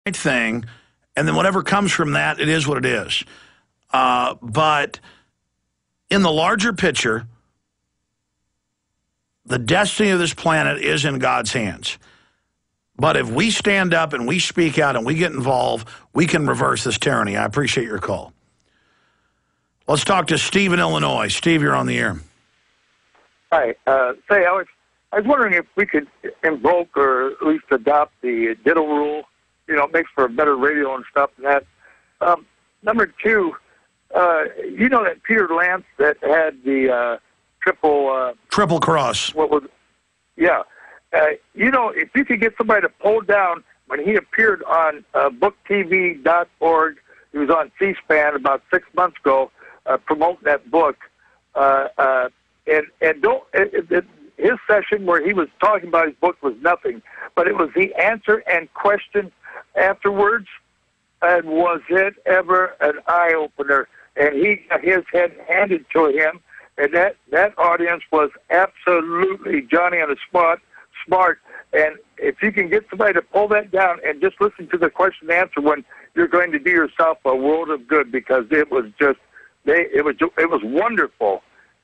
thing, and then whatever comes from that, it is what it is. But in the larger picture, the destiny of this planet is in God's hands. But if we stand up and we speak out and we get involved, we can reverse this tyranny. I appreciate your call. Let's talk to Steve in Illinois. Steve, you're on the air. Hi. Say, Alex, I was wondering if we could invoke or at least adopt the ditto rule. You know, it makes for a better radio and stuff and that. Number two, you know that Peter Lance that had the triple cross. What was? Yeah. You know, if you could get somebody to pull down when he appeared on booktv.org, he was on C-SPAN about 6 months ago promoting that book, and don't. His session where he was talking about his book was nothing, but it was the answer and question afterwards, and was it ever an eye-opener? And he got his head handed to him, and that audience was absolutely Johnny on the spot, smart. And if you can get somebody to pull that down and just listen to the question and answer one, you're going to do yourself a world of good, because it was just it was wonderful.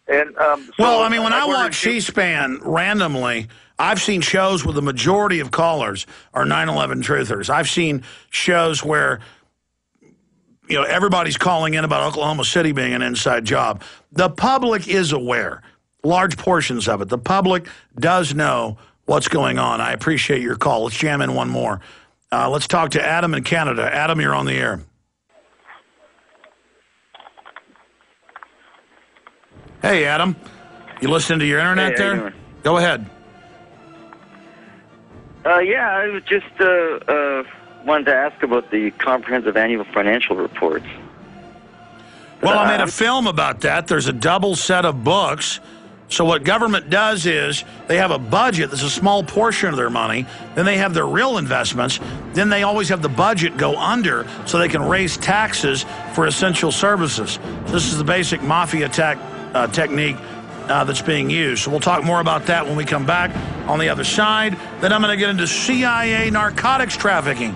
And well, I mean, when I watch C-SPAN randomly, I've seen shows where the majority of callers are 9/11 truthers. I've seen shows where, you know, everybody's calling in about Oklahoma City being an inside job. The public is aware, large portions of it. The public does know what's going on. I appreciate your call. Let's jam in one more. Let's talk to Adam in Canada. Adam, you're on the air. Hey, Adam. You listening to your internet there? Go ahead. Yeah, I was just wanted to ask about the comprehensive annual financial reports. Well, I made a film about that. There's a double set of books. So what government does is they have a budget that's a small portion of their money. Then they have their real investments. Then they always have the budget go under so they can raise taxes for essential services. This is the basic mafia technique that's being used. So we'll talk more about that when we come back on the other side. Then I'm going to get into CIA narcotics trafficking.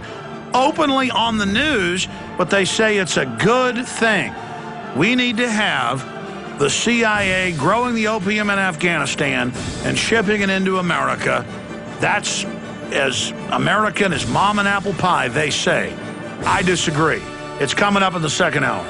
Openly on the news, but they say it's a good thing. We need to have the CIA growing the opium in Afghanistan and shipping it into America. That's as American as mom and apple pie, they say. I disagree. It's coming up in the second hour.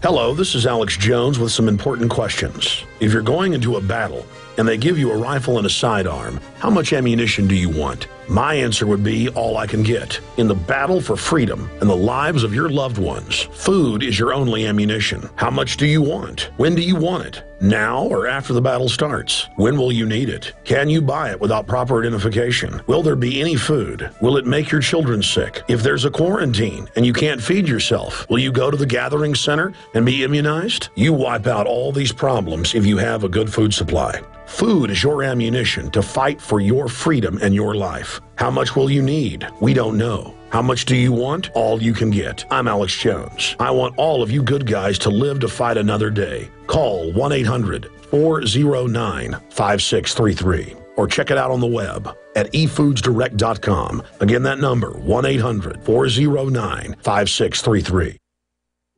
Hello, this is Alex Jones with some important questions. If you're going into a battle and they give you a rifle and a sidearm, how much ammunition do you want? My answer would be all I can get. In the battle for freedom and the lives of your loved ones, food is your only ammunition. How much do you want? When do you want it? Now or after the battle starts? When will you need it? Can you buy it without proper identification? Will there be any food? Will it make your children sick? If there's a quarantine and you can't feed yourself, will you go to the gathering center and be immunized? You wipe out all these problems if you have a good food supply. Food is your ammunition to fight for your freedom and your life. How much will you need? We don't know. How much do you want? All you can get. I'm Alex Jones. I want all of you good guys to live to fight another day. Call 1-800-409-5633 or check it out on the web at efoodsdirect.com. Again, that number, 1-800-409-5633.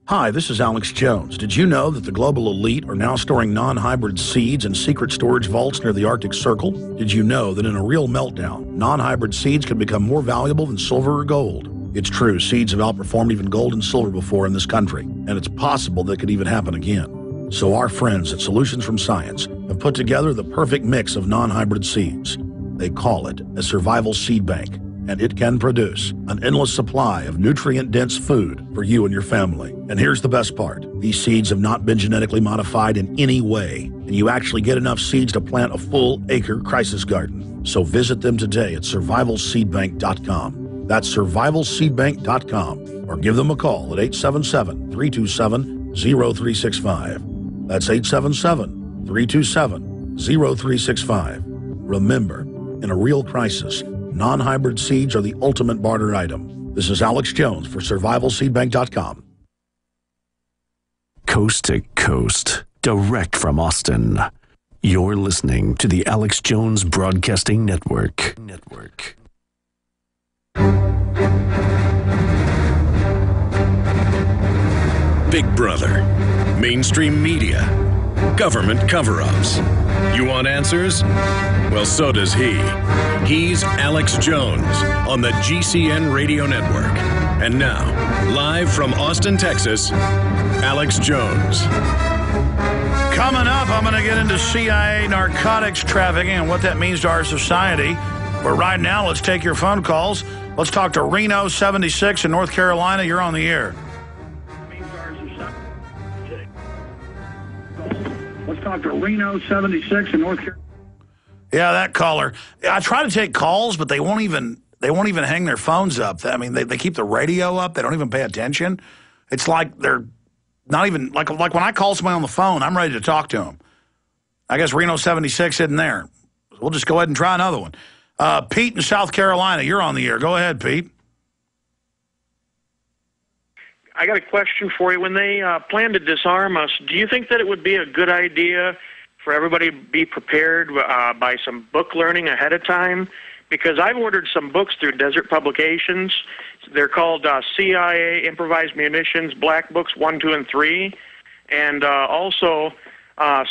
Hi, this is Alex Jones. Did you know that the global elite are now storing non-hybrid seeds in secret storage vaults near the Arctic Circle? Did you know that in a real meltdown, non-hybrid seeds can become more valuable than silver or gold? It's true, seeds have outperformed even gold and silver before in this country, and it's possible that could even happen again. So our friends at Solutions from Science have put together the perfect mix of non-hybrid seeds. They call it a survival seed bank, and it can produce an endless supply of nutrient-dense food for you and your family. And here's the best part. These seeds have not been genetically modified in any way, and you actually get enough seeds to plant a full-acre crisis garden. So visit them today at survivalseedbank.com. That's survivalseedbank.com, or give them a call at 877-327-0365. That's 877-327-0365. Remember, in a real crisis, non-hybrid seeds are the ultimate barter item. This is Alex Jones for survivalseedbank.com. Coast to coast, direct from Austin. You're listening to the Alex Jones Broadcasting Network. Big Brother, mainstream media, government cover-ups. You want answers? Well, so does he. He's Alex Jones on the GCN Radio Network. And now, live from Austin, Texas, Alex Jones. Coming up, I'm going to get into CIA narcotics trafficking and what that means to our society. But right now, let's take your phone calls. Let's talk to Reno 76 in North Carolina. You're on the air. Let's talk to Reno 76 in North Carolina. Yeah, that caller. I try to take calls, but they won't even hang their phones up. I mean, they keep the radio up. They don't even pay attention. It's like they're not even, like when I call somebody on the phone, I'm ready to talk to them. I guess Reno 76 isn't there. We'll just go ahead and try another one. Pete in South Carolina, you're on the air. Go ahead, Pete. I got a question for you. When they plan to disarm us, do you think that it would be a good idea for everybody to be prepared by some book learning ahead of time? Because I've ordered some books through Desert Publications. They're called CIA Improvised Munitions Black Books 1, 2, and 3, and also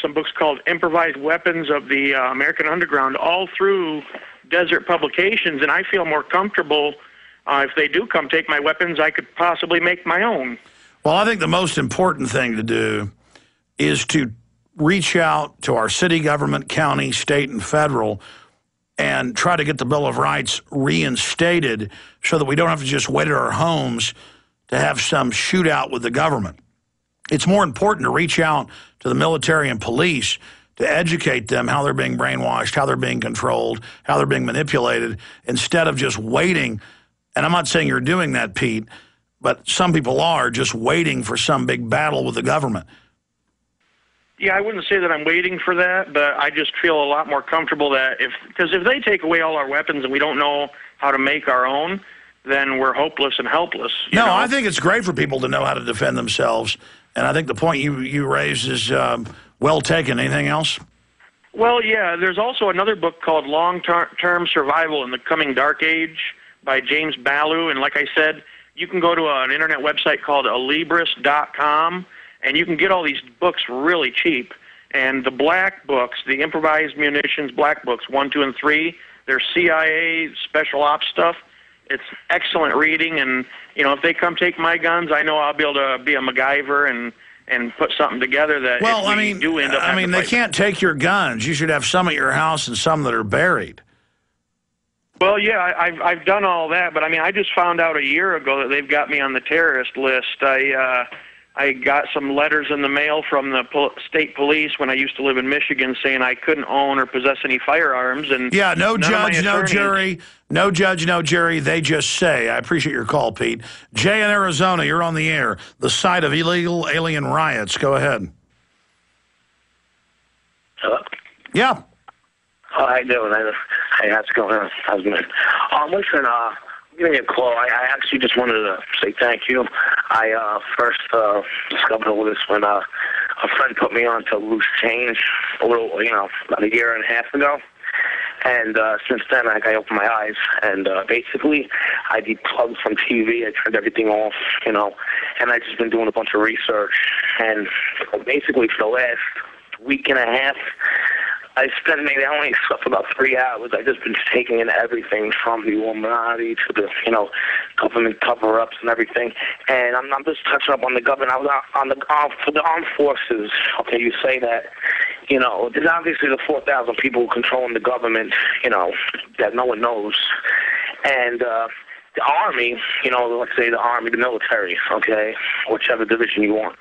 some books called Improvised Weapons of the American Underground, all through Desert Publications, and I feel more comfortable if they do come take my weapons, I could possibly make my own. Well, I think the most important thing to do is to reach out to our city government, county, state, and federal, and try to get the Bill of Rights reinstated so that we don't have to just wait at our homes to have some shootout with the government. It's more important to reach out to the military and police to educate them how they're being brainwashed, how they're being controlled, how they're being manipulated, instead of just waiting. And I'm not saying you're doing that, Pete, but some people are just waiting for some big battle with the government. Yeah, I wouldn't say that I'm waiting for that, but I just feel a lot more comfortable that because if they take away all our weapons and we don't know how to make our own, then we're hopeless and helpless. No, I think it's great for people to know how to defend themselves, and I think the point you raised is well taken. Anything else? Well, yeah, there's also another book called Long-Term Survival in the Coming Dark Age by James Bailout, and like I said, you can go to an internet website called alibris.com, and you can get all these books really cheap. And the black books, the Improvised Munitions Black Books 1, 2, and 3, they're CIA special ops stuff. It's excellent reading, and you know, if they come take my guns, I know I'll be able to be a MacGyver and put something together that. Well, I mean, they can't take your guns. You should have some at your house and some that are buried. Well, yeah, I've done all that, but I mean, I just found out a year ago that they've got me on the terrorist list. I got some letters in the mail from the state police when I used to live in Michigan saying I couldn't own or possess any firearms. And yeah, no judge, no jury. No judge, no jury. They just say. I appreciate your call, Pete. Jay in Arizona, you're on the air. The site of illegal alien riots. Go ahead. Hello? Yeah. How you doing? Hey, how's it going? How's it going? Listen, I'm giving you a call. I actually just wanted to say thank you. I first discovered all this when a friend put me on to Loose Change about a year and a half ago. And since then, I opened my eyes, and basically, I deplugged from TV. I turned everything off, and I've just been doing a bunch of research. And basically, for the last week and a half, I spent maybe I only slept about 3 hours. I've just been taking in everything from the Illuminati to the government cover-ups and everything. And I'm just touching up on the government. I was for the armed forces. Okay, you say that. There's obviously the 4,000 people controlling the government. That no one knows. And the Army, let's say the Army, the military, okay, whichever division you want.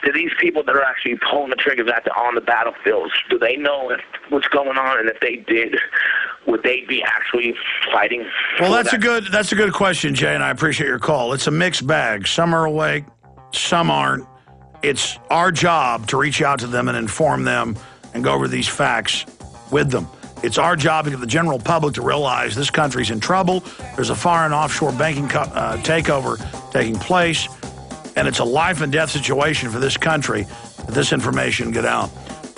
Do these people that are actually pulling the triggers on the battlefields, do they know what's going on? And if they did, would they be actually fighting? Well, that's a good question, Jay, and I appreciate your call. It's a mixed bag. Some are awake, some aren't. It's our job to reach out to them and inform them and go over these facts with them. It's our job to get the general public to realize this country's in trouble. There's a foreign offshore banking takeover taking place, and it's a life and death situation for this country if this information get out.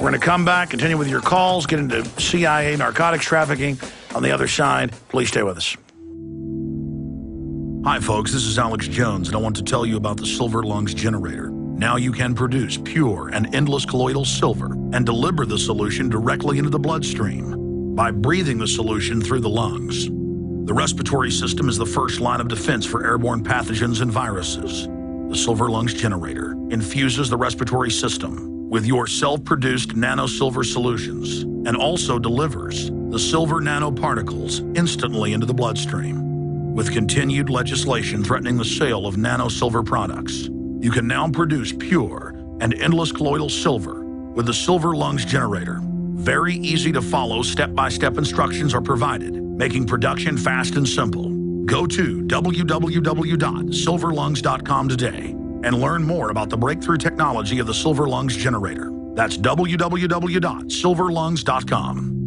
We're going to come back, continue with your calls, get into CIA narcotics trafficking on the other side. Please stay with us. Hi, folks. This is Alex Jones, and I want to tell you about the Silver Lungs generator. Now you can produce pure and endless colloidal silver and deliver the solution directly into the bloodstream by breathing the solution through the lungs. The respiratory system is the first line of defense for airborne pathogens and viruses. The Silver Lungs generator infuses the respiratory system with your self-produced nano-silver solutions and also delivers the silver nanoparticles instantly into the bloodstream. With continued legislation threatening the sale of nano-silver products, you can now produce pure and endless colloidal silver with the Silver Lungs generator. Very easy to follow, step-by-step instructions are provided, making production fast and simple. Go to www.silverlungs.com today and learn more about the breakthrough technology of the Silver Lungs generator. That's www.silverlungs.com.